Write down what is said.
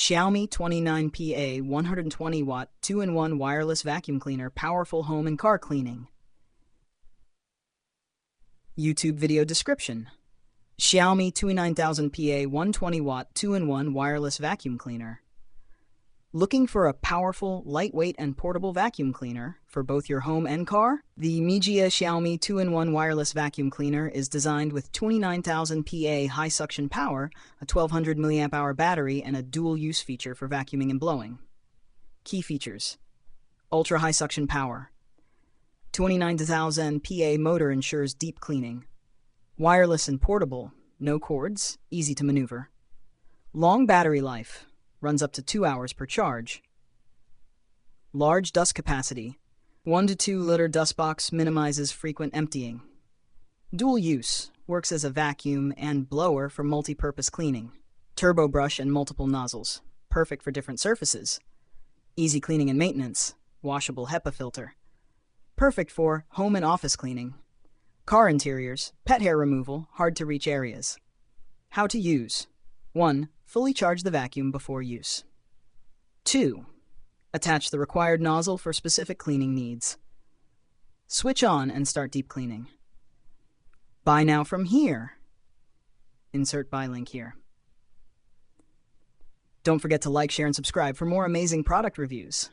Xiaomi 29000PA 120W 2-in-1 wireless vacuum cleaner, powerful home and car cleaning. YouTube video description. Xiaomi 29000PA 120W 2-in-1 wireless vacuum cleaner. Looking for a powerful, lightweight, and portable vacuum cleaner for both your home and car? The MIJIA Xiaomi 2-in-1 wireless vacuum cleaner is designed with 29000 PA high suction power, a 1200 mAh battery, and a dual-use feature for vacuuming and blowing. Key features: ultra high suction power. 29000 PA motor ensures deep cleaning. Wireless and portable, no cords, easy to maneuver. Long battery life. Runs up to 2 hours per charge. Large dust capacity. 1 to 2 liter dust box minimizes frequent emptying. Dual use. Works as a vacuum and blower for multi-purpose cleaning. Turbo brush and multiple nozzles. Perfect for different surfaces. Easy cleaning and maintenance. Washable HEPA filter. Perfect for home and office cleaning. Car interiors. Pet hair removal. Hard to reach areas. How to use. 1. Fully charge the vacuum before use. 2. Attach the required nozzle for specific cleaning needs. Switch on and start deep cleaning. Buy now from here. Insert buy link here. Don't forget to like, share, and subscribe for more amazing product reviews.